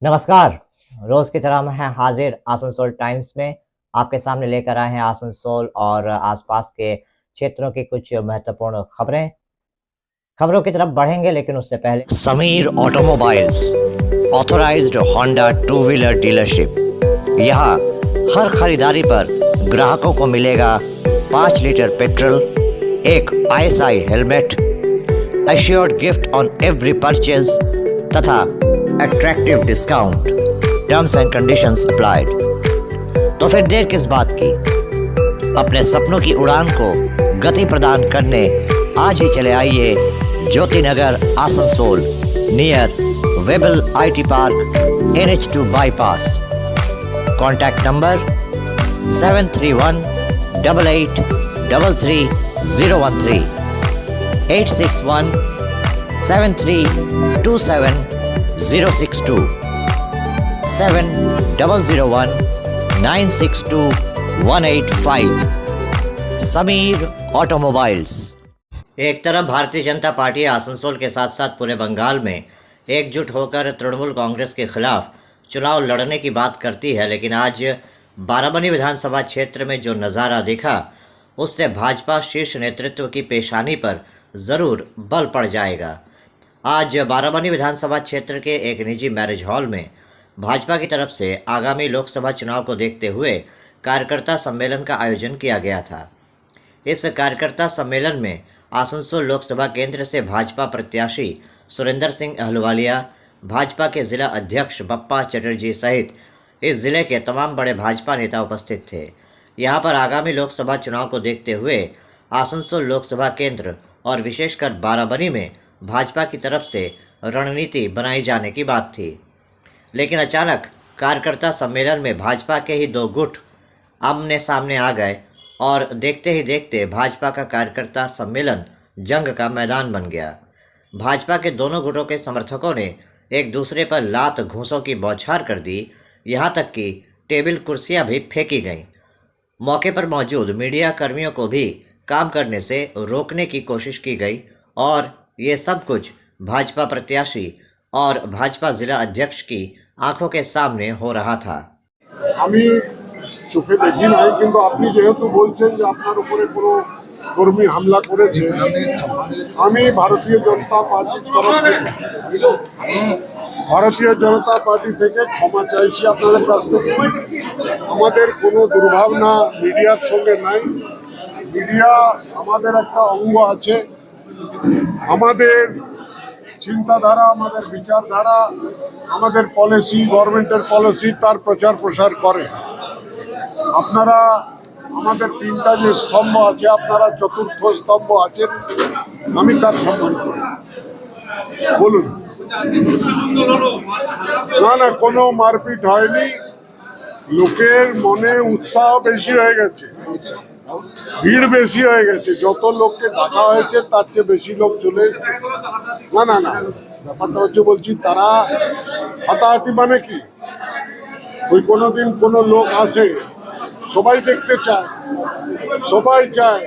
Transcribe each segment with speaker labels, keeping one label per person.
Speaker 1: नमस्कार। रोज की तरह मैं हाजिर आसनसोल टाइम्स में आपके सामने लेकर आए हैं आसनसोल और आसपास के क्षेत्रों की कुछ महत्वपूर्ण खबरों की तरफ बढ़ेंगे, लेकिन उससे पहले
Speaker 2: Sameer automobiles authorised Honda two wheeler dealership. यहाँ हर खरीदारी पर ग्राहकों को मिलेगा 5 लीटर पेट्रोल, एक ISI helmet, assured gift on every purchase तथा attractive discount. Terms and conditions applied. तो फिर देर किस बात की, अपने सपनों की उड़ान को गति प्रदान करने आज ही चले आइए Jyoti Nagar Asansol, near Webel IT park, NH2 bypass. Contact number 731 88 33 013, 861 7327 062, 7001 962 185। Sameer automobiles.
Speaker 1: एक तरफ भारतीय जनता पार्टी आसनसोल के साथ साथ पूरे बंगाल में एकजुट होकर तृणमूल कांग्रेस के खिलाफ चुनाव लड़ने की बात करती है, लेकिन आज बाराबंकी विधानसभा क्षेत्र में जो नज़ारा दिखा उससे भाजपा शीर्ष नेतृत्व की पेशानी पर ज़रूर बल पड़ जाएगा। आज बाराबंकी विधानसभा क्षेत्र के एक निजी मैरिज हॉल में भाजपा की तरफ से आगामी लोकसभा चुनाव को देखते हुए कार्यकर्ता सम्मेलन का आयोजन किया गया था। इस कार्यकर्ता सम्मेलन में आसनसोल लोकसभा केंद्र से भाजपा प्रत्याशी सुरेंद्र सिंह अहलुवालिया, भाजपा के जिला अध्यक्ष बप्पा चटर्जी सहित इस जिले के तमाम बड़े भाजपा नेता उपस्थित थे। यहां पर आगामी लोकसभा चुनाव को देखते हुए आसनसोल लोकसभा केंद्र और विशेषकर बाराबंकी में भाजपा की तरफ से रणनीति बनाई जाने की बात थी, लेकिन अचानक कार्यकर्ता सम्मेलन में भाजपा के ही दो गुट आमने सामने आ गए और देखते ही देखते भाजपा का कार्यकर्ता सम्मेलन जंग का मैदान बन गया। भाजपा के दोनों गुटों के समर्थकों ने एक दूसरे पर लात घूंसों की बौछार कर दी, यहाँ तक कि टेबल कुर्सियाँ भी फेंकी गईं। मौके पर मौजूद मीडिया कर्मियों को भी काम करने से रोकने की कोशिश की गई और ये सब कुछ भाजपा प्रत्याशी और भाजपा जिला अध्यक्ष की आंखों के सामने हो रहा था।
Speaker 3: চোখে দেখি নাই, কিন্তু আপনি যেহেতু বলছেন যে আপনার উপরে কোনো কর্মী হামলা করেছে, আমি ভারতীয় জনতা পার্টি থেকে ক্ষমা চাইছি আপনাদের কাছ থেকে। আমাদের কোনো দুর্ভাবনা মিডিয়ার সঙ্গে নাই। মিডিয়া আমাদের একটা অঙ্গ আছে। আমাদের চিন্তাধারা, আমাদের বিচারধারা, আমাদের পলিসি, গভর্নমেন্টের পলিসি তার প্রচার প্রসার করে। আপনারা আমাদের তিনটা যে স্তম্ভ আছে, আপনারা চতুর্থ স্তম্ভ আছেন, আমি তার সম্মান করি। বলুন। না, কোনো মারপিট হয়নি। লোকের মনে উৎসাহ বেশি হয়ে গেছে, ভিড় বেশি হয়ে গেছে। যত লোককে ডাকা হয়েছে তার চেয়ে বেশি লোক চলে এসেছে। না, ব্যাপারটা হচ্ছে, বলছি তারা হাতাহাতি মানে কি, ওই কোনোদিন কোনো লোক আসে, সবাই দেখতে চায়, সবাই চায়,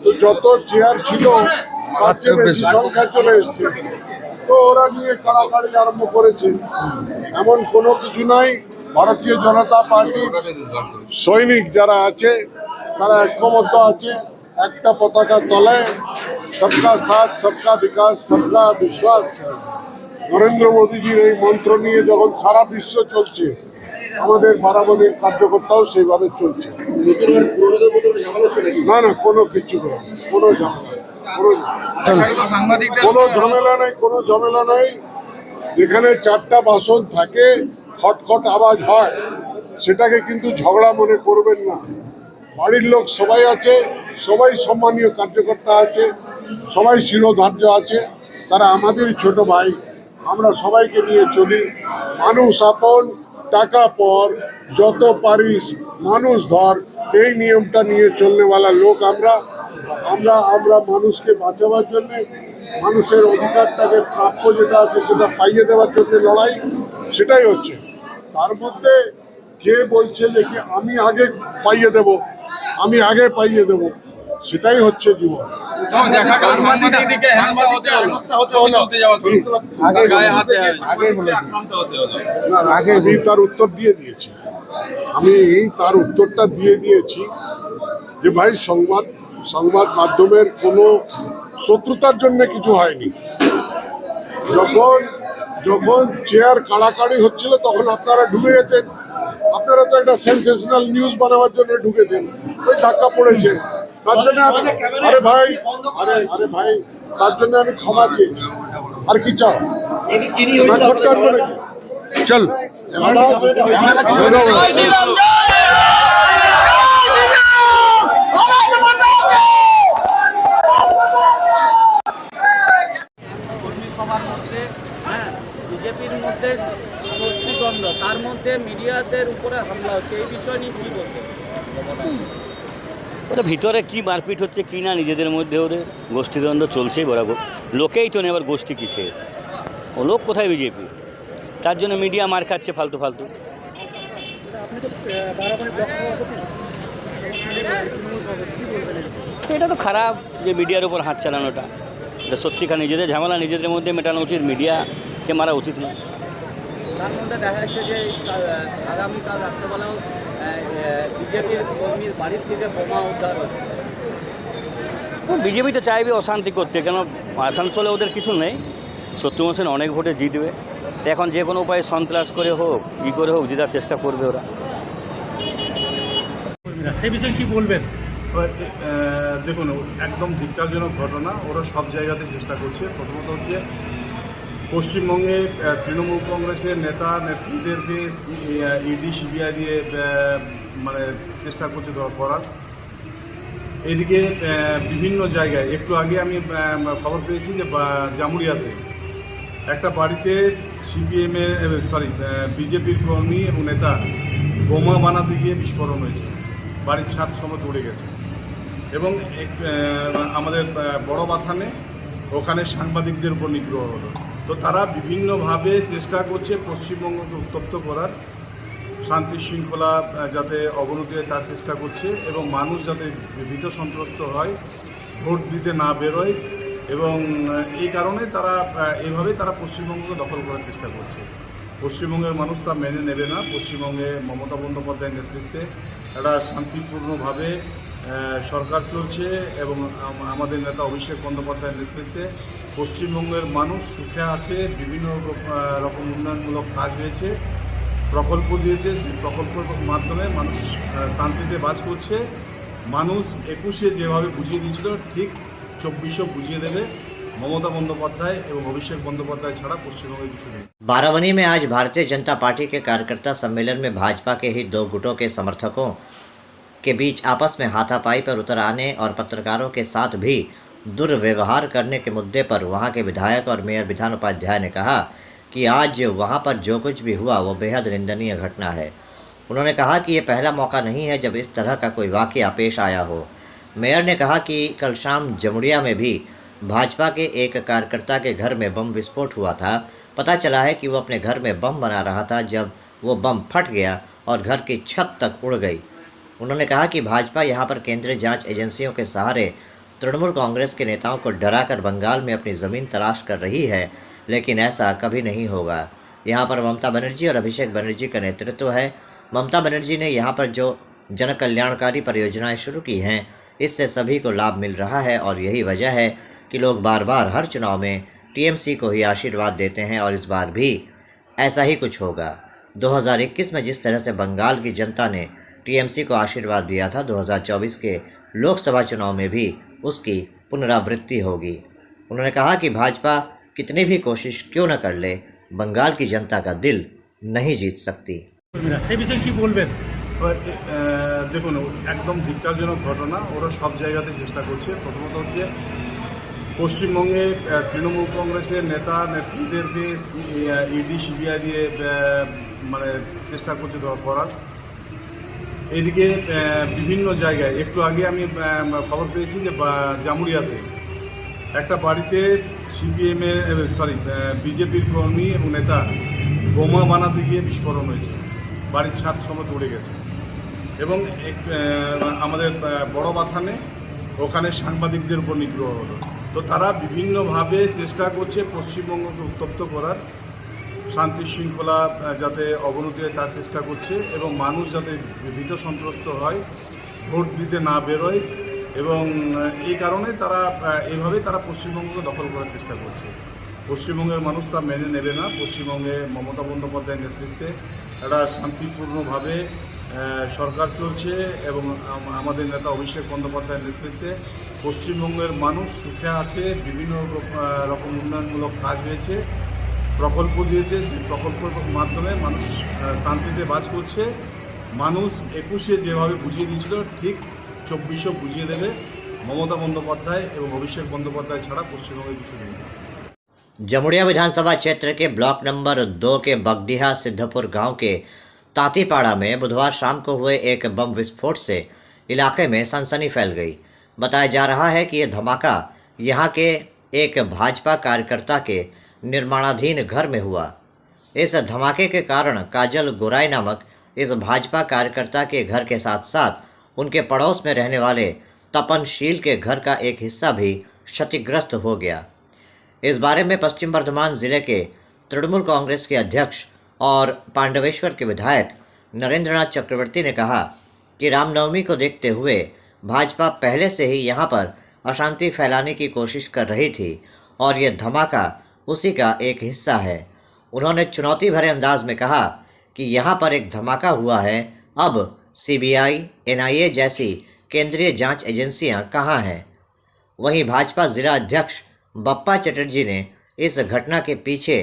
Speaker 3: তো যত চেয়ার ছিল তার চেয়ে বেশি সংখ্যা চলে এসছে, তো ওরা নিয়ে কাড়াকাড়ি আরম্ভ করেছে। এমন কোনো কিছু নাই। ভারতীয় জনতা পার্টির সৈনিক যারা আছে তারা ঐক্যবদ্ধ আছে একটা পতাকার তলায়। সবকা সাথ, সবকা বিকাশ, সবকা বিশ্বাস, নরেন্দ্র মোদীজির এই মন্ত্র নিয়ে যখন সারা বিশ্ব চলছে, আমাদের বারাবণীর কার্যকর্তাও সেইভাবে চলছে। না, কোনো কিছু নেই, কোনো ঝামেলা নাই। যেখানে চারটা বাসন থাকে, খটখট আওয়াজ হয়, সেটাকে কিন্তু ঝগড়া মনে করবেন না। বাড়ির লোক সবাই আছে, সবাই সম্মানীয় কার্যকর্তা আছে, সবাই শিরোধার্য আছে, তারা আমাদের ছোট ভাই। আমরা সবাইকে নিয়ে চলি। মানুষ আপন, টাকা পর, যত পারিস মানুষ ধর, এই নিয়মটা নিয়ে চলনেওয়ালা লোক আমরা মানুষকে বাঁচাবার জন্য, মানুষের অধিকারটাকে প্রাপ্য যেটা আছে সেটা পাইয়ে দেওয়ার জন্য লড়াই, সেটাই হচ্ছে। তার মধ্যে কে বলছে যে কি আমি আগে পাইয়ে দেব, সেটাই হচ্ছে জীবন।
Speaker 4: সাংবাদিককে হেনস্থা হতে হলো গায়ে হাতে আক্রান্ত হতে হলো।
Speaker 3: আমি তার উত্তর দিয়ে দিয়েছি, যে ভাই সংবাদ মাধ্যমের কোনো শত্রুতার জন্য কিছু হয়নি। যখন চেয়ার কাড়াকাড়ি হচ্ছিল তখন আপনারা ঢুকে গেছেন, আপনারা তো একটা সেন্সেশনাল নিউজ বানাবার জন্য ঢুকেছেন, ওই ধাক্কা পড়েছেন, তার জন্য আমি আরে ভাই তার জন্য আমি ক্ষমা চেয়েছি। আর কি চাও চল
Speaker 5: কর্মী সভার মধ্যে বিজেপির মধ্যে গোষ্ঠীদ্বন্দ্ব, তার মধ্যে মিডিয়াদের উপরে হামলা হচ্ছে, এই বিষয় নিয়ে কী বলবেন?
Speaker 6: ওটা ভিতরে কি মারপিট হচ্ছে কি না নিজেদের মধ্যে ওদের গোষ্ঠীদ্বন্দ্ব চলছেই বরাবর। লোকেই তো নেই, আবার গোষ্ঠী কিসে? ও লোক কোথায় বিজেপি? তার জন্য মিডিয়া মার খাচ্ছে ফালতু ফালতু। এটা তো খারাপ যে মিডিয়ার উপর হাত চালানোটা। এটা সত্যিকার নিজেদের ঝামেলা নিজেদের মধ্যে মেটানো উচিত, মিডিয়াকে মারা উচিত নয়।
Speaker 5: তার মধ্যে দেখা যাচ্ছে যে আগামীকাল রাত্রেবেলাও বিজেপির কর্মীর বাড়ির থেকে বোমা উদ্ধার হচ্ছে।
Speaker 6: বিজেপি তো চাইবে অশান্তি করতে, কেন আসানসোলে ওদের কিছু নেই, শত্রু সেন অনেক ভোটে জিতবে। এখন যে কোনো উপায়ে সন্ত্রাস করে হোক করে হোক জেতার চেষ্টা করবে ওরা।
Speaker 7: সেই বিষয়ে কি বলবেন? দেখুন, একদম ধিক্কারজনক ঘটনা। ওরা সব জায়গাতে চেষ্টা করছে। প্রথমত হচ্ছে পশ্চিমবঙ্গে তৃণমূল কংগ্রেসের নেতা নেত্রীদেরকে ইডি সিবিআই দিয়ে মানে চেষ্টা করছে করার। এদিকে বিভিন্ন জায়গায় একটু আগে আমি খবর পেয়েছি যে জামুরিয়াতে একটা বাড়িতে বিজেপির কর্মী এবং নেতা বোমা বানাতে গিয়ে বিস্ফোরণ হয়েছে, বাড়ির ছাদ সমেত উড়ে গেছে। এবং আমাদের বড় বাথানে ওখানে সাংবাদিকদের উপর নিগ্রহ হলো। তো তারা বিভিন্নভাবে চেষ্টা করছে পশ্চিমবঙ্গকে উত্তপ্ত করার, শান্তি শৃঙ্খলা যাতে অবনতি হয় তার চেষ্টা করছে, এবং মানুষ যাতে ভীত সন্ত্রস্ত হয়, ভোট দিতে না বেরোয়, এবং এই কারণে তারা পশ্চিমবঙ্গকে দখল করার চেষ্টা করছে। পশ্চিমবঙ্গের মানুষ তা মেনে নেবে না। পশ্চিমবঙ্গে মমতা বন্দ্যোপাধ্যায়ের নেতৃত্বে একটা শান্তিপূর্ণভাবে সরকার চলছে, এবং আমাদের নেতা অভিষেক বন্দ্যোপাধ্যায়ের নেতৃত্বে পশ্চিমবঙ্গের মানুষ সুখে আছে। বিভিন্ন রকম উন্নয়নমূলক কাজ হয়েছে, প্রকল্প দিয়েছে, সেই প্রকল্পের মাধ্যমে মানুষ শান্তিতে বাস করছে। মানুষ 21-এ যেভাবে বুঝিয়ে দিয়েছিল ঠিক 24-এও বুঝিয়ে দেবে। ममता बंदोपाध्याय एवं अभिषेक बंदोपाध्याय छड़ा पश्चिमबंग कुछ नहीं।
Speaker 1: बाराबंकी में आज भारतीय जनता पार्टी के कार्यकर्ता सम्मेलन में भाजपा के ही दो गुटों के समर्थकों के बीच आपस में हाथापाई पर उतर आने और पत्रकारों के साथ भी दुर्व्यवहार करने के मुद्दे पर वहां के विधायक और मेयर विधान उपाध्याय ने कहा कि आज वहां पर जो कुछ भी हुआ वो बेहद निंदनीय घटना है। उन्होंने कहा कि ये पहला मौका नहीं है जब इस तरह का कोई वाक़या पेश आया हो। मेयर ने कहा कि कल शाम जमुड़िया में भी भाजपा के एक कार्यकर्ता के घर में बम विस्फोट हुआ था। पता चला है कि वो अपने घर में बम बना रहा था जब वो बम फट गया और घर की छत तक उड़ गई। उन्होंने कहा कि भाजपा यहाँ पर केंद्रीय जांच एजेंसियों के सहारे तृणमूल कांग्रेस के नेताओं को डराकर बंगाल में अपनी ज़मीन तलाश कर रही है, लेकिन ऐसा कभी नहीं होगा। यहाँ पर ममता बनर्जी और अभिषेक बनर्जी का नेतृत्व है। ममता बनर्जी ने यहाँ पर जो जन कल्याणकारी परियोजनाएं शुरू की हैं, इससे सभी को लाभ मिल रहा है और यही वजह है कि लोग बार बार हर चुनाव में टीएमसी को ही आशीर्वाद देते हैं और इस बार भी ऐसा ही कुछ होगा। 2021 में जिस तरह से बंगाल की जनता ने टीएमसी को आशीर्वाद दिया था, 2024 के लोकसभा चुनाव में भी उसकी पुनरावृत्ति होगी। उन्होंने कहा कि भाजपा कितनी भी कोशिश क्यों न कर ले, बंगाल की जनता का दिल नहीं जीत सकती।
Speaker 7: দেখুন, একদম ধিক্কারজনক ঘটনা। ওরা সব জায়গাতে চেষ্টা করছে। প্রথমত হচ্ছে পশ্চিমবঙ্গে তৃণমূল কংগ্রেসের নেতা নেত্রীদেরকে ইডি সিবিআই দিয়ে মানে চেষ্টা করছে করার। এদিকে বিভিন্ন জায়গায় একটু আগে আমি খবর পেয়েছি যে জামুরিয়াতে একটা বাড়িতে বিজেপির কর্মী এবং নেতা বোমা বানাতে গিয়ে বিস্ফোরণ হয়েছে, বাড়ির ছাদ সমেত উড়ে গেছে। এবং আমাদের বড় বাথানে ওখানে সাংবাদিকদের উপর নিগ্রহ হলো। তো তারা বিভিন্নভাবে চেষ্টা করছে পশ্চিমবঙ্গকে উত্তপ্ত করার, শান্তি শৃঙ্খলা যাতে অবনতি হয় তার চেষ্টা করছে, এবং মানুষ যাতে ভীত সন্ত্রস্ত হয়, ভোট দিতে না বেরোয়, এবং এই কারণে তারা এইভাবে তারা পশ্চিমবঙ্গকে দখল করার চেষ্টা করছে। পশ্চিমবঙ্গের মানুষ তা মেনে নেবে না। পশ্চিমবঙ্গে মমতা বন্দ্যোপাধ্যায়ের নেতৃত্বে একটা শান্তিপূর্ণভাবে সরকার চলছে, এবং আমাদের নেতা অভিষেক বন্দ্যোপাধ্যায়ের নেতৃত্বে পশ্চিমবঙ্গের মানুষ সুখে আছে। বিভিন্ন রকম উন্নয়নমূলক কাজ হয়েছে, প্রকল্প দিয়েছে, সেই প্রকল্পের মাধ্যমে মানুষ শান্তিতে বাস করছে। মানুষ 21-এ যেভাবে বুঝিয়ে দিয়েছিল ঠিক 24-ও বুঝিয়ে দেবে। মমতা বন্দ্যোপাধ্যায় এবং অভিষেক বন্দ্যোপাধ্যায় ছাড়া পশ্চিমবঙ্গে কিছু নেই।
Speaker 1: जमुड़िया विधानसभा क्षेत्र के ब्लॉक नंबर 2 के बगडीहा सिद्धपुर गांव के तातीपाड़ा में बुधवार शाम को हुए एक बम विस्फोट से इलाके में सनसनी फैल गई। बताया जा रहा है कि यह धमाका यहां के एक भाजपा कार्यकर्ता के निर्माणाधीन घर में हुआ। इस धमाके के कारण काजल गोराई नामक इस भाजपा कार्यकर्ता के घर के साथ साथ उनके पड़ोस में रहने वाले तपनशील के घर का एक हिस्सा भी क्षतिग्रस्त हो गया। इस बारे में पश्चिम बर्धमान जिले के तृणमूल कांग्रेस के अध्यक्ष और पांडवेश्वर के विधायक नरेंद्रनाथ चक्रवर्ती ने कहा कि रामनवमी को देखते हुए भाजपा पहले से ही यहां पर अशांति फैलाने की कोशिश कर रही थी और ये धमाका उसी का एक हिस्सा है। उन्होंने चुनौती भरे अंदाज में कहा कि यहाँ पर एक धमाका हुआ है, अब सीबीआई, एनआईए जैसी केंद्रीय जांच एजेंसियां कहाँ हैं। वहीं भाजपा जिला अध्यक्ष बप्पा चटर्जी ने इस घटना के पीछे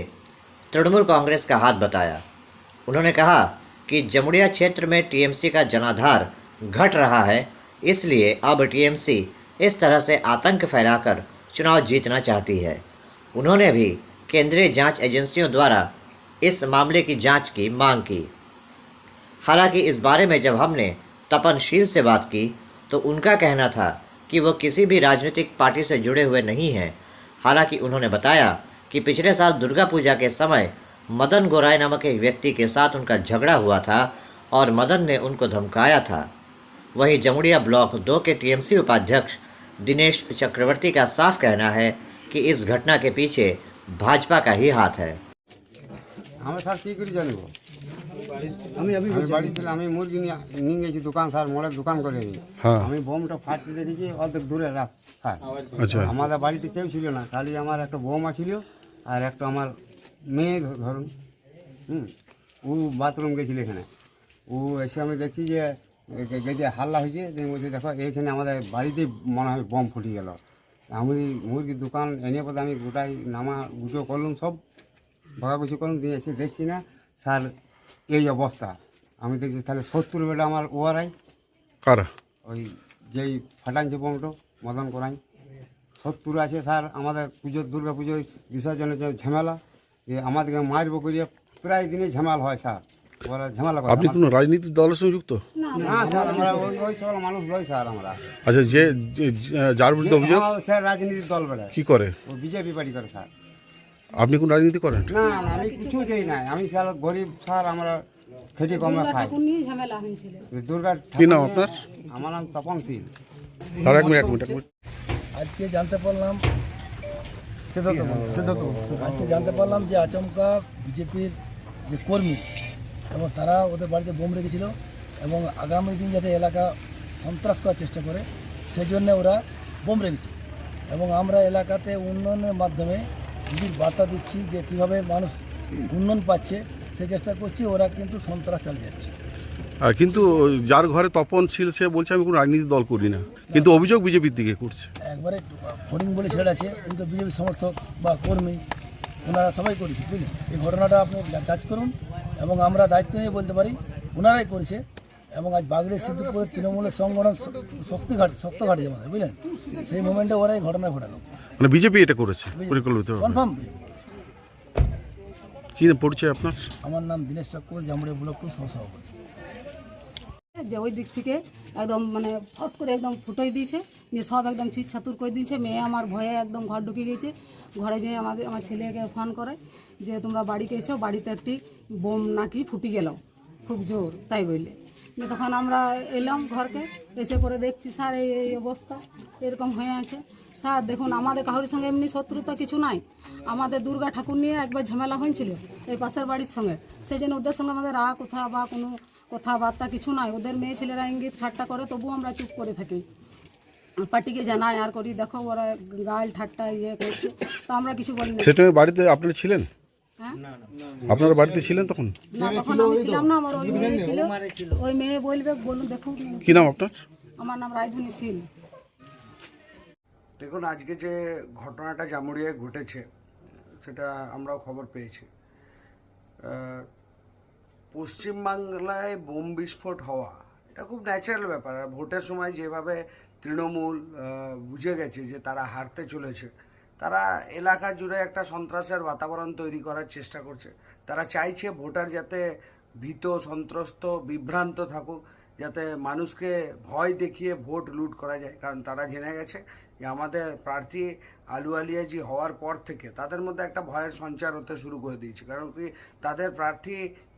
Speaker 1: तृणमूल कांग्रेस का हाथ बताया। उन्होंने कहा कि जमुड़िया क्षेत्र में टीएमसी का जनाधार घट रहा है, इसलिए अब टीएमसी इस तरह से आतंक फैलाकर चुनाव जीतना चाहती है। उन्होंने भी केंद्रीय जांच एजेंसियों द्वारा इस मामले की जांच की मांग की। हालांकि इस बारे में जब हमने तपनशील से बात की तो उनका कहना था कि वो किसी भी राजनीतिक पार्टी से जुड़े हुए नहीं हैं। हालांकि उन्होंने बताया कि पिछले साल दुर्गा पूजा के समय मदन गोराई नामक एक व्यक्ति के साथ उनका झगड़ा हुआ था और मदन ने उनको धमकाया था। वहीं जमुड़िया ब्लॉक 2 के टीएमसी उपाध्यक्ष दिनेश चक्रवर्ती का साफ कहना है कि इस घटना के पीछे भाजपा का ही हाथ है।
Speaker 8: আমরা স্যার কী করে জানবো? আমি বাড়ি ছিলাম, আমি মুরগি নিয়ে গেছি দোকান, স্যার মোড়ের দোকান করে নি। আমি বোমটা ফাটতে দেখেছি অর্ধেক দূরে স্যার। আমাদের বাড়িতে কেউ ছিল না, খালি আমার একটা বৌমা ছিল আর একটা আমার মেয়ে ধরুন, ও বাথরুম গেছিল এখানে। ও এসে আমি দেখছি যে গেটে হাল্লা হয়েছে, বলছি দেখো এইখানে আমাদের বাড়িতেই মনে হয় বম ফুটে গেল। আমি মুরগির দোকান এনে পথে আমি গোটাই নামা গুঁজো করলাম, সব ভাগাগুছি করলাম, দিয়ে এসে দেখছি না স্যার এই অবস্থা। আমি দেখছি তাহলে 70 বেটা আমার ওয়ারাই
Speaker 9: কারা
Speaker 8: ওই যেই ফাটাইছে বমটো মদন করাই 70 আছে স্যার। আমাদের পুজোর দুর্গা পুজোর বিসর্জনের যে ঝামেলা, আমাদেরকে মারবো করিয়ে প্রায় দিনই ঝামেলা হয় স্যার। ওরা ঝামেলা করে।
Speaker 9: আপনি কোনো রাজনীতির দলের সঙ্গে যুক্ত?
Speaker 8: না স্যার, আমরা ওই সব মানুষ নয় স্যার। আমরা
Speaker 9: আচ্ছা, যে যার বিরুদ্ধে অভিযোগ
Speaker 8: স্যার রাজনীতির দল বেড়ে
Speaker 9: কি করে?
Speaker 8: ও বিজেপি পার্টি করে স্যার।
Speaker 9: আপনি কোন রাজনীতি করেন?
Speaker 8: না না, আমি কিছু দেই নাই। আমি স্যার গরিব স্যার, আমরা খেটে কমে খাই। দুর্গা
Speaker 9: কি নাম আপনার?
Speaker 8: আমার নাম তপনশীল।
Speaker 9: তার এক মিনিট
Speaker 10: আজকে জানতে পারলাম যে আচমকা বিজেপির যে কর্মী এবং তারা ওদের বাড়িতে বোম রেখেছিল এবং আগামী দিন যাতে এলাকা সন্ত্রাস করার চেষ্টা করে সেই জন্য ওরা বোম রেখেছে। এবং আমরা এলাকাতে উন্নয়নের মাধ্যমে দিদির বার্তা দিচ্ছি যে কীভাবে মানুষ উন্নয়ন পাচ্ছে সে চেষ্টা করছি। ওরা কিন্তু সন্ত্রাস চালিয়ে যাচ্ছে।
Speaker 9: কিন্তু যার ঘরে তপনশীল সে বলছে আমি কোনো রাজনীতি দল করি না, কিন্তু অভিযোগ বিজেপির দিকে করছে।
Speaker 10: একবারে ফরিং বলে ছেড়ে আছে, কিন্তু বিজেপির সমর্থক বা কর্মী ওনারা সবাই করেছে, বুঝলেন। এই ঘটনাটা আপনি যাচ করুন এবং আমরা দায়িত্ব নিয়ে বলতে পারি ওনারাই করেছে। এবং আজ বাগড়ি সিদ্ধপুরের তৃণমূলের সংগঠন শক্ত ঘাটে আমাদের, বুঝলেন, সেই মোমেন্টে ওরাই ঘটনা ঘটালো।
Speaker 9: মানে বিজেপি এটা করেছে পরিকল্পিত?
Speaker 10: কনফার্ম।
Speaker 9: কি পড়ছে আপনার?
Speaker 10: আমার নাম দীনেশ চক্রবর্তী, জামুড়িয়া ব্লক 2 সহসভাপতি।
Speaker 11: যে ওই দিক থেকে একদম মানে ফট করে একদম ফুটোই দিয়েছে, নিয়ে সব একদম ছিট ছাতুর করে দিয়েছে। মেয়ে আমার ভয়ে একদম ঘর ঢুকে গেছে। ঘরে যেয়ে আমার ছেলেকে ফোন করে যে তোমরা বাড়িতে এসো, বাড়িতে একটি বোম নাকি ফুটি গেল খুব জোর, তাই বললে। তখন আমরা এলাম ঘরকে, এসে পরে দেখছি স্যার এই অবস্থা। এরকম হয়ে আছে। স্যার দেখুন, আমাদের কারোর সঙ্গে এমনি শত্রুতা কিছু নাই। আমাদের দুর্গা ঠাকুর নিয়ে একবার ঝামেলা হয়েছিল এই পাশের বাড়ির সঙ্গে, সেই জন্য ওদের সঙ্গে আমাদের কথা বা কোনো কথাবার্তা কিছু নাই। ওদের মেয়ে ছেলেরা ইঙ্গিত ঠাট্টা করে, তবুও আমরা চুপ করে থাকি। পার্টিকে জানাই আর করি, দেখো ওরা গাল ঠাট্টা ইয়ে করছে, তো আমরা কিছু বলি না।
Speaker 9: সেটা বাড়িতে আপনারা ছিলেন?
Speaker 11: হ্যাঁ,
Speaker 9: আপনারা বাড়িতে ছিলেন তখন?
Speaker 11: না তখন আমি ছিলাম না, আমার ওই মেয়ে ছিল। ওই মেয়ে বলবে, বলুন দেখুন।
Speaker 9: কি নাম আপনার?
Speaker 11: আমার নাম রায়ধনী শীল।
Speaker 12: দেখুন, আজকে যে ঘটনাটা জামুড়িয়ায় ঘটেছে সেটা আমরাও খবর পেয়েছি। পশ্চিমবাংলায় বোম বিস্ফোট হওয়া এটা খুব ন্যাচারাল ব্যাপার। আর ভোটের সময় যেভাবে তৃণমূল বুঝে গেছে যে তারা হারতে চলেছে, তারা এলাকা জুড়ে একটা সন্ত্রাসের বাতাবরণ তৈরি করার চেষ্টা করছে। তারা চাইছে ভোটার যাতে ভীত, সন্ত্রস্ত, বিভ্রান্ত থাকুক, যাতে মানুষকে ভয় দেখিয়ে ভোট লুট করা যায়। কারণ তারা জেনে গেছে যে আমাদের প্রার্থী আলু আলিয়াজি হওয়ার পর থেকে তাদের মধ্যে একটা ভয়ের সঞ্চার হতে শুরু করে দিয়েছে। কারণ কি, তাদের প্রার্থী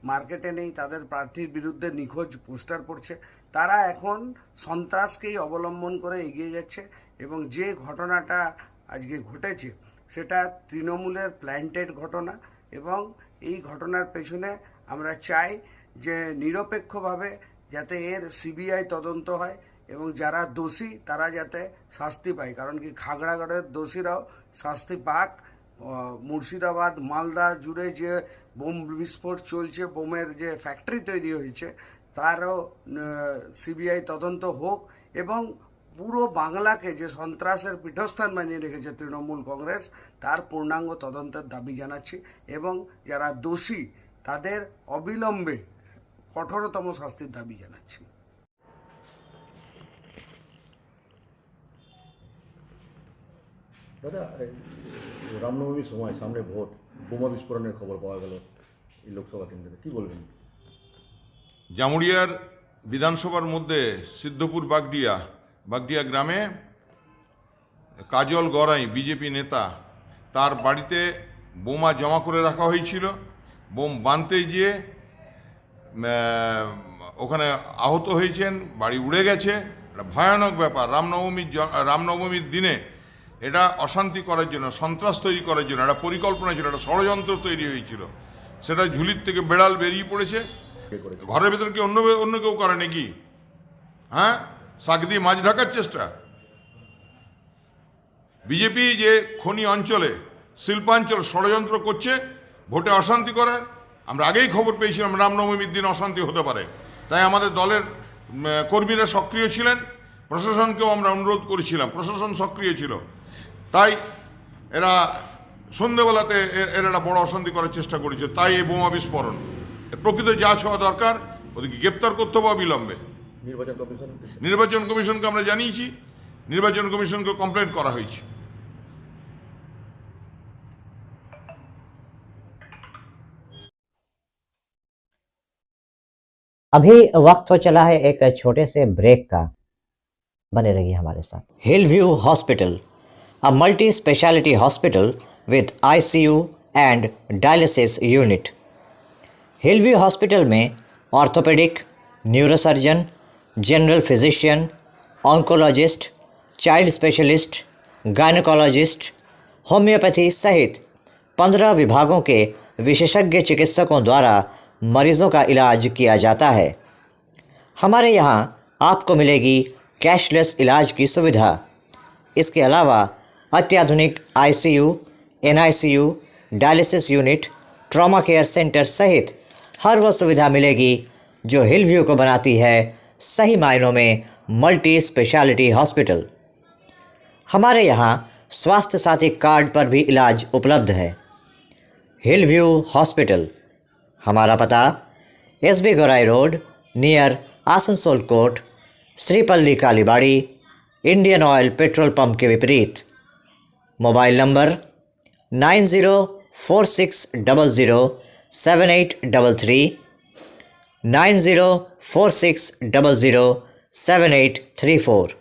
Speaker 12: মার্কেটে নেই, তাদের প্রার্থীর বিরুদ্ধে নিখোঁজ পোস্টার পড়ছে। তারা এখন সন্ত্রাসকেই অবলম্বন করে এগিয়ে যাচ্ছে। এবং যে ঘটনাটা আজকে ঘটেছে সেটা তৃণমূলের প্ল্যান্টেড ঘটনা। এবং এই ঘটনার পেছনে আমরা চাই যে নিরপেক্ষভাবে যাতে এর সিবিআই তদন্ত হয় এবং যারা দোষী তারা যাতে শাস্তি পায়। কারণ কি, খাগড়াগড়ের দোষীরাও শাস্তি পাক। মুর্শিদাবাদ, মালদা জুড়ে যে বোম বিস্ফোট চলছে, বোমের যে ফ্যাক্টরি তৈরি হয়েছে, তারও সিবিআই তদন্ত হোক। এবং পুরো বাংলাকে যে সন্ত্রাসের পীঠস্থান বানিয়ে রেখেছে তৃণমূল কংগ্রেস, তার পূর্ণাঙ্গ তদন্তের দাবি জানাচ্ছি। এবং যারা দোষী তাদের অবিলম্বে কঠোরতম শাস্তির দাবি জানাচ্ছি।
Speaker 13: দাদা, রামনবমীর সময় সামনে ভোট, বোমা বিস্ফোরণের খবর পাওয়া গেল এই লোকসভা কেন্দ্রে, কি বলবেন?
Speaker 7: জামুড়িয়ার বিধানসভার মধ্যে সিদ্ধপুর বাগডিয়া গ্রামে কাজল গড়াই বিজেপি নেতা, তার বাড়িতে বোমা জমা করে রাখা হয়েছিল। বোম বাঁধতে গিয়ে ওখানে আহত হয়েছেন, বাড়ি উড়ে গেছে। একটা ভয়ানক ব্যাপার। রামনবমীর দিনে এটা অশান্তি করার জন্য, সন্ত্রাস তৈরি করার জন্য একটা পরিকল্পনা ছিল, একটা ষড়যন্ত্র তৈরি হয়েছিল। সেটা ঝুলির থেকে বেড়াল বেরিয়ে পড়েছে। ঘরের ভেতর কি অন্য কেউ করে নাকি? হ্যাঁ, শাক দিয়ে মাছ ঢাকার চেষ্টা। বিজেপি যে খনি অঞ্চলে, শিল্পাঞ্চল ষড়যন্ত্র করছে ভোটে অশান্তি করার, আমরা আগেই খবর পেয়েছিলাম রামনবমীর দিন অশান্তি হতে পারে। তাই আমাদের দলের কর্মীরা সক্রিয় ছিলেন, প্রশাসনকেও আমরা অনুরোধ করেছিলাম, প্রশাসন সক্রিয় ছিল। তাই এরা সন্ধ্যেবেলাতে এরা একটা বড় অশান্তি করার চেষ্টা করেছে। তাই এই বোমা বিস্ফোরণ। প্রকৃত যা হওয়া দরকার, ওদেরকে গ্রেপ্তার করতে হবে অবিলম্বে। নির্বাচন কমিশনকে আমরা জানিয়েছি, নির্বাচন কমিশনকে কমপ্লেন করা হয়েছে।
Speaker 2: अभी वक्त हो चला है एक छोटे से ब्रेक का, बने रहिए हमारे साथ। Hillview hospital, a multi speciality hospital with ICU and dialysis unit. Hillview hospital में orthopaedic, neurosurgeon, general physician, oncologist, child specialist, gynaecologist, homoeopathy सहित 15 विभागों के विशेषज्ञ चिकित्सकों द्वारा मरीज़ों का इलाज किया जाता है। हमारे यहाँ आपको मिलेगी कैशलेस इलाज की सुविधा। इसके अलावा अत्याधुनिक ICU, NICU, dialysis unit, trauma care centre सहित हर वो सुविधा मिलेगी जो हिलव्यू को बनाती है सही मायनों में मल्टी स्पेशलिटी हॉस्पिटल। हमारे यहाँ स्वास्थ्य साथी कार्ड पर भी इलाज उपलब्ध है। हिलव्यू हॉस्पिटल, हमारा पता SB Gaurai road near Asansol court, Shripalli Kalibari, Indian Oil petrol pump के विपरीत। Mobile number 9046007833, 9046007834।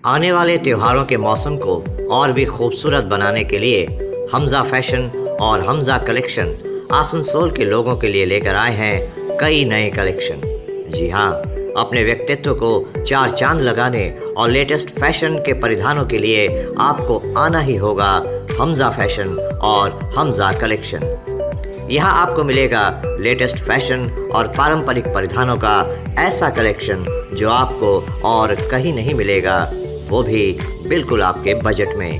Speaker 2: आने वाले त्योहारों के मौसम को और भी खूबसूरत बनाने के लिए हमजा फैशन और हमजा कलेक्शन आसनसोल के लोगों के लिए लेकर आए हैं कई नए कलेक्शन। जी हाँ, अपने व्यक्तित्व को चार चांद लगाने और लेटेस्ट फैशन के परिधानों के लिए आपको आना ही होगा हमजा फैशन और हमजा कलेक्शन। यहाँ आपको मिलेगा लेटेस्ट फैशन और पारंपरिक परिधानों का ऐसा कलेक्शन जो आपको और कहीं नहीं मिलेगा, वो भी बिल्कुल आपके बजट में।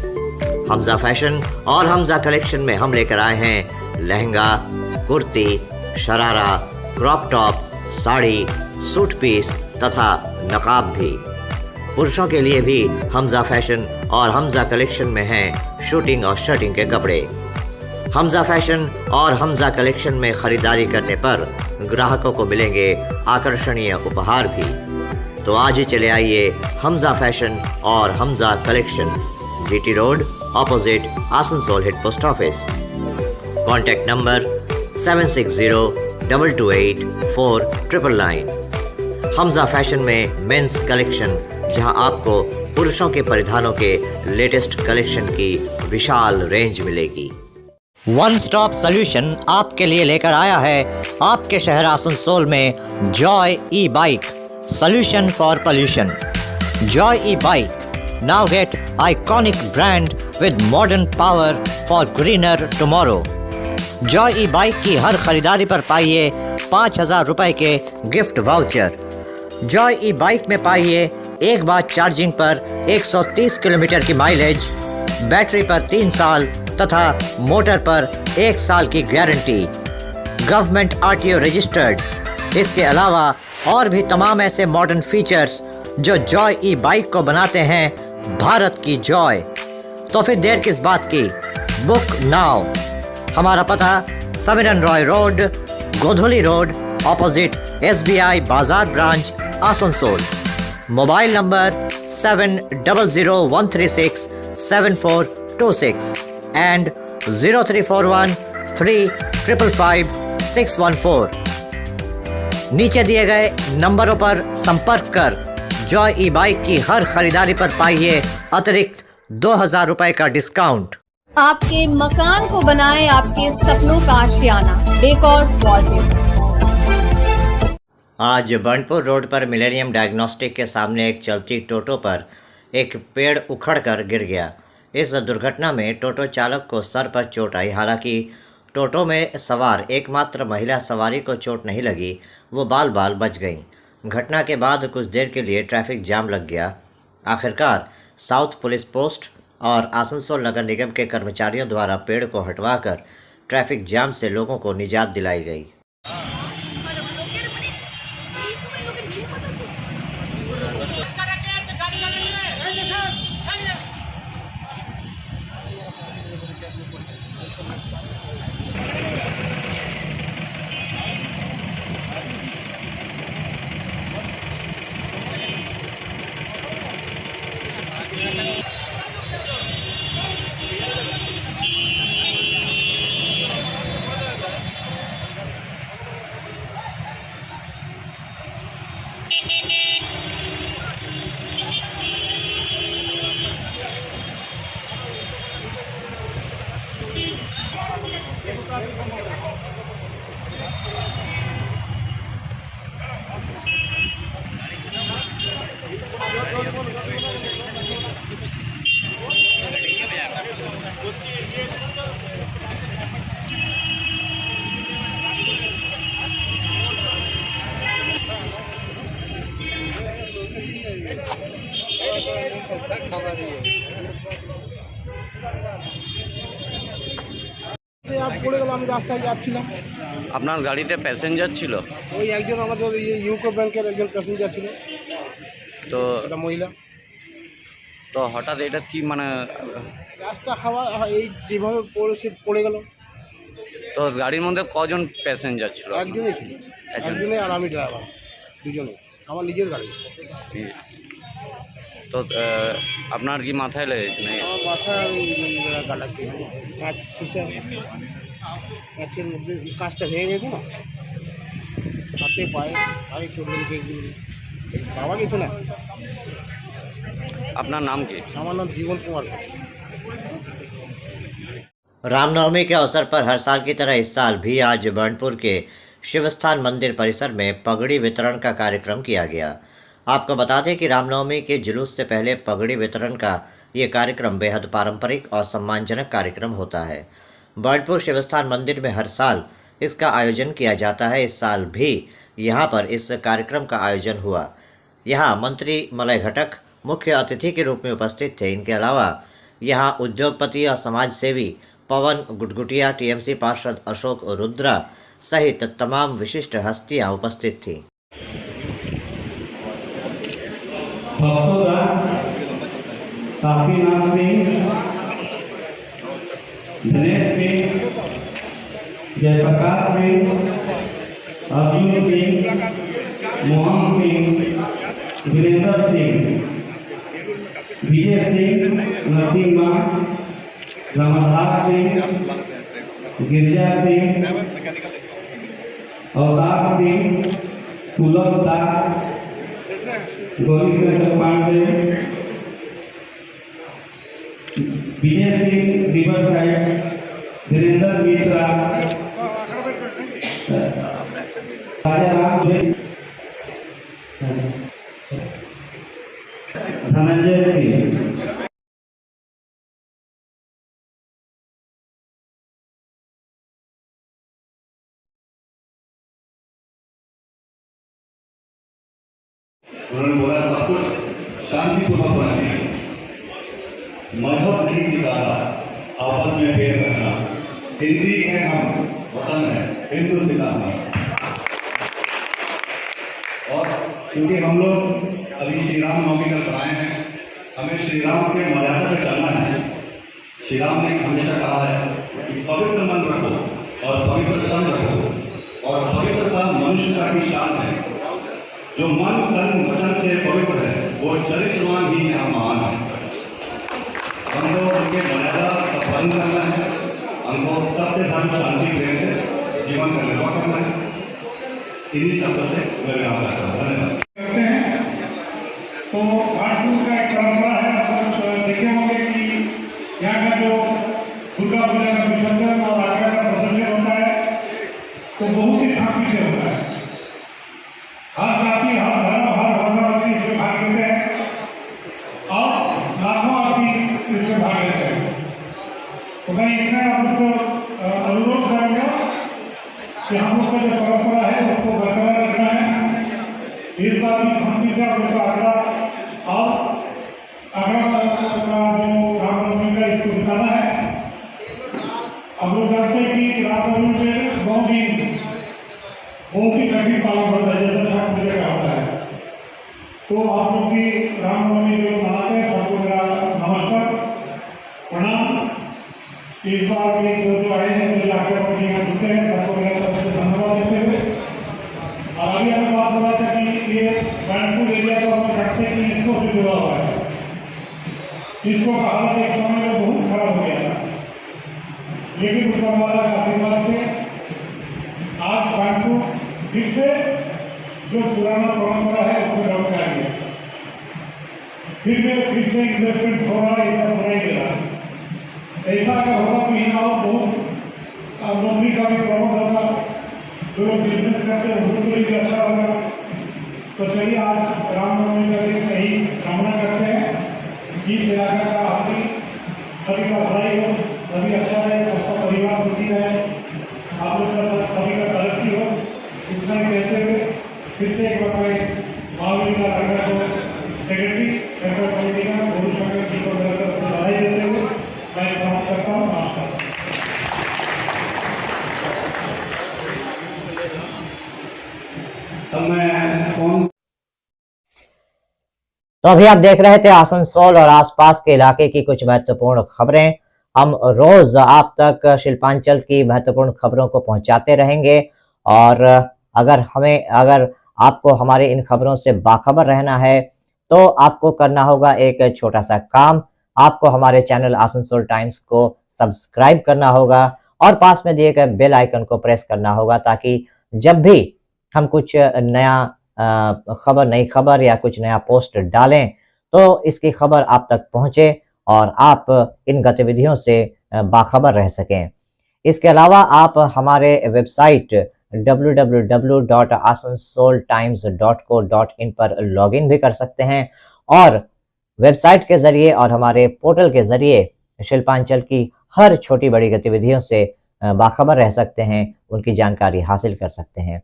Speaker 2: हमजा फैशन और हमजा कलेक्शन में हम लेकर आए हैं lehenga, kurti, sharara, crop top, sari, suit piece तथा नकाब भी। पुरुषों के लिए भी हमजा फैशन और हमजा कलेक्शन में हैं शूटिंग और शर्टिंग के कपड़े। हमजा फैशन और हमजा कलेक्शन में खरीदारी करने पर ग्राहकों को मिलेंगे आकर्षणीय उपहार भी। तो आज ही चले आइए हमजा फैशन और Hamza collection, GT road, opposite Asansol head post office. Contact number 7602284999। Hamza fashion में मेंस कलेक्शन, जहां आपको पुरुषों के परिधानों के लेटेस्ट कलेक्शन की विशाल रेंज मिलेगी।
Speaker 1: वन स्टॉप सॉल्यूशन आपके लिए लेकर आया है आपके शहर आसनसोल में Joy E bike, solution for pollution. Joy E bike now get iconic brand with modern power for greener tomorrow. Joy E bike की हर खरीदारी पर पाइए 5,000 रुपए के गिफ्ट वाउचर। जॉय ई बाइक में पाइए एक बार चार्जिंग पर 130 किलोमीटर की माइलेज, बैटरी पर 3 साल तथा मोटर पर 1 साल की गारंटी, गवर्नमेंट RTO रजिस्टर्ड। इसके अलावा और भी तमाम ऐसे मॉडर्न फीचर्स जो जॉय ई बाइक को बनाते हैं भारत की जॉय। तो फिर देर किस बात की, बुक नाउ। हमारा पता Samiran Roy road, गोधुली road, opposite SBI बाजार branch, Asansol. Mobile number 7001367426 and 0341355614। नीचे दिए गए नंबरों पर संपर्क कर जॉय ई बाइक की हर खरीदारी पर पाइए अतिरिक्त 2,000 रुपए का डिस्काउंट।
Speaker 14: आपके मकान को बनाए आपके सपनों का आशियाना, एक और प्रोजेक्ट।
Speaker 1: आज बर्नपुर रोड पर मिलेनियम डायग्नोस्टिक के सामने एक चलती टोटो पर एक पेड़ उखड़कर गिर गया। इस दुर्घटना में टोटो चालक को सर पर चोट आई। हालांकि टोटो में सवार एकमात्र महिला सवारी को चोट नहीं लगी, वो बाल बाल बच गईं। घटना के बाद कुछ देर के लिए ट्रैफिक जाम लग गया। आखिरकार साउथ पुलिस पोस्ट और आसनसोल नगर निगम के कर्मचारियों द्वारा पेड़ को हटवाकर ट्रैफिक जाम से लोगों को निजात दिलाई गई।
Speaker 15: পড়ে গেল, আমি রাস্তায় যাচ্ছিলাম।
Speaker 5: আপনার গাড়িতে প্যাসেঞ্জার ছিল?
Speaker 15: ওই একজন আমাদের ইউকো ব্যাংকের একজন প্যাসেঞ্জার ছিল,
Speaker 5: তো
Speaker 15: একটা মহিলা।
Speaker 5: তো হঠাৎ এটা কি মানে
Speaker 15: রাস্তা হাওয়া এই যেভাবে পড়ে গেল।
Speaker 5: তো গাড়ির মধ্যে কজন প্যাসেঞ্জার ছিল?
Speaker 15: একজনই ছিল, একজনে আর আমি ড্রাইভার, দুজনে, আমার নিজের গাড়ি।
Speaker 5: তো আপনার কি মাথায় লেগেছে নাকি?
Speaker 15: আমার মাথায় গালাতে কাঁচ শিশা, কাঁচের মধ্যে কাঁচটা ভেঙে গেছে না, হাতে পায়ে পায়ে চলে গেছে। পাওয়া গেছে না।
Speaker 5: আপনার নাম কি?
Speaker 15: আমার নাম জীবন कुमार।
Speaker 1: रामनवमी के अवसर पर हर साल की तरह इस साल भी आज बर्नपुर के शिवस्थान मंदिर परिसर में पगड़ी वितरण का कार्यक्रम किया गया। आपको बता दें कि रामनवमी के जुलूस से पहले पगड़ी वितरण का ये कार्यक्रम बेहद पारंपरिक और सम्मानजनक कार्यक्रम होता है। बर्डपुर शिवस्थान मंदिर में हर साल इसका आयोजन किया जाता है। इस साल भी यहाँ पर इस कार्यक्रम का आयोजन हुआ। यहाँ मंत्री मलय घटक मुख्य अतिथि के रूप में उपस्थित थे। इनके अलावा यहाँ उद्योगपति और समाज सेवी पवन गुटगुटिया, टीएमसी पार्षद अशोक रुद्रा सहित तमाम विशिष्ट हस्तियां उपस्थित थीं।
Speaker 16: काशीनाथ सिंह, दिनेश सिंह, जयप्रकाश सिंह, अर्जुन सिंह, मोहन सिंह, वीरेंद्र सिंह, विजय सिंह, नरसिम्हा, रामदास सिंह, गिरिजा सिंह, अवतार सिंह, पुलक दास, गौरी पांडे, विजय सिंह रिवर साइड, वीरेंद्र मिश्रा, राजा राम, धनंजय सिंह।
Speaker 17: उन्होंने बोला सब कुछ शांतिपूर्वक होना चाहिए, मजहब नहीं सिखाता, आपस में भेद रखना, हिंदी है हम, वतन है, हिंदू सिखाना। और क्योंकि हम लोग अभी श्री राम नवमी कल बनाए हैं, हमें श्री राम के मर्यादा पे चलना है। श्री राम ने हमेशा कहा है कि पवित्र मन रखो और पवित्र तन रखो, और पवित्रता मनुष्यता की शान है। जो मन तन वचन से पवित्र है वो चरित्रवान ही यहाँ महान है। हमको उनके मर्यादा का पालन करना है, हमको सत्य धर्म शांति प्रेम से जीवन का निर्वाह करना है। इन्हीं शब्दों से मैं विराम करता हूँ। धन्यवाद।
Speaker 16: तो भारत का एक परंपरा है, देखे होंगे कि यहाँ का जो दुर्गा पूजा का विसर्जन और आगरा का प्रदर्शन होता है तो बहुत ही शांति से होता है। हर जाति, हर धर्म, हर भाषावासी इसमें भाग लेते हैं और लाखों आदमी इसमें भाग लेते हैं। तो मैं इतना आपको अनुरोध करूँगा कि हम लोग का जो परंपरा है उसको बरकरार रखना है। इस बार भी शांति से आप लोग का आगरा और आगरा का जो रामनवमी का इसको बिताना है। अब लोग जानते हैं कि रामनवमी में 9 दिन बहुत ही कठिन पालन होता है, जैसे छठ पूजा का होता है। तो आप लोग की रामनवमी जो मनाते हैं सबको मेरा नमस्कार, प्रणाम। इस बार भी जो आए हैं जो जाकर अपनी यहाँ जुटे हैं सबको मेरा तरफ से धन्यवाद देते हुए। और अभी हमें बात हो रहा था कि ये बैंडपुर एरिया को हम सकते हैं कि इसको से जुड़ा हुआ है। इसको का हालत एक समय में बहुत खराब हो गया था, लेकिन उसका हमारा आशीर्वाद से आज बैंडपुर फिर से जो पुराना परंपरा है उसको लौट कर आएंगे। फिर से इन्वेस्टमेंट हो रहा है, ऐसा सुनाई दे रहा है। ऐसा अगर होगा तो यहाँ और बहुत नौकरी का भी प्रमोट होगा, जो लोग बिजनेस करते हैं उनको भी अच्छा होगा। तो चलिए आज रामनवमी का दिन यही कामना करते हैं कि इस इलाका का आदमी सभी का भलाई हो, सभी अच्छा रहे, सबका परिवार सुखी रहे, आप लोग का सभी का तरक्की हो। इतना ही कहते हुए फिर से एक बार मैं महावीर का नगर को सेक्रेटरी सेंट्रल कमेटी का गुरु शंकर जी को मेरे तरफ से बधाई देते हुए मैं समाप्त करता हूँ। नमस्कार।
Speaker 2: तो अभी आप देख रहे थे आसनसोल और आसपास के इलाके की कुछ महत्वपूर्ण खबरें। हम रोज आप तक शिल्पांचल की महत्वपूर्ण खबरों को पहुंचाते रहेंगे और अगर आपको हमारे इन खबरों से बाखबर रहना है तो आपको करना होगा एक छोटा सा काम। आपको हमारे चैनल आसनसोल टाइम्स को सब्सक्राइब करना होगा और पास में दिए गए बेल आइकन को प्रेस करना होगा, ताकि जब भी हम कुछ नया नई खबर या कुछ नया पोस्ट डालें तो इसकी खबर आप तक पहुंचे और आप इन गतिविधियों से बाखबर रह सकें। इसके अलावा आप हमारे वेबसाइट www.asansolatimes.co.in पर लॉगिन भी कर सकते हैं और वेबसाइट के जरिए और हमारे पोर्टल के जरिए शिल्पांचल की हर छोटी बड़ी गतिविधियों से बाखबर रह सकते हैं, उनकी जानकारी हासिल कर सकते हैं।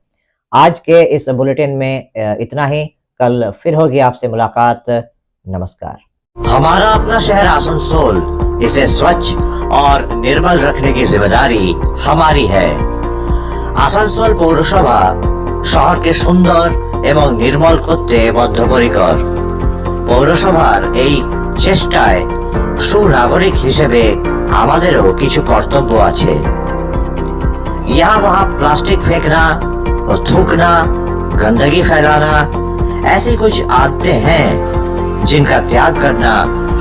Speaker 2: आज के इस बुलेटिन में इतना ही। कल फिर होगी आपसे मुलाकात। नमस्कार।
Speaker 1: हमारा अपना शहर आसनसोल, इसे स्वच्छ और निर्मल रखने की जिम्मेदारी हमारी है। আসানসোল পৌরসভা শহরকে সুন্দর এবং নির্মল করতে বদ্ধপরিকর। পৌরসভার এই চেষ্টায় সুনাগরিক হিসেবে আমাদেরও কিছু কর্তব্য আছে। यहाँ वहाँ प्लास्टिक फेंकना और थूकना, गंदगी फैलाना, ऐसी कुछ आदतें हैं जिनका त्याग करना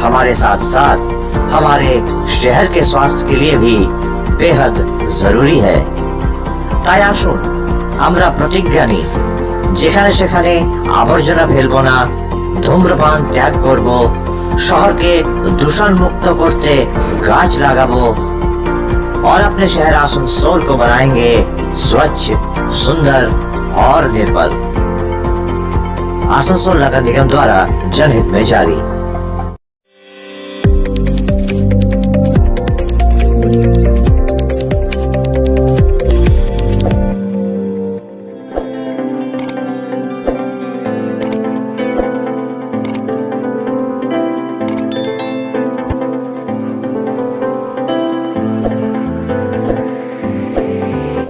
Speaker 1: हमारे साथ साथ हमारे शहर के स्वास्थ्य के लिए भी बेहद जरूरी है। তাই আসুন আমরা প্রতিজ্ঞা নিই, যেখানে সেখানে আবর্জনা ফেলবো না, ধূম্রপান ত্যাগ করব, শহরকে দূষণ মুক্ত করতে গাছ লাগাবো और अपने शहर आसनसोल को बनाएंगे स्वच्छ, सुंदर और निर्मल। आसनसोल नगर निगम द्वारा जनहित में जारी।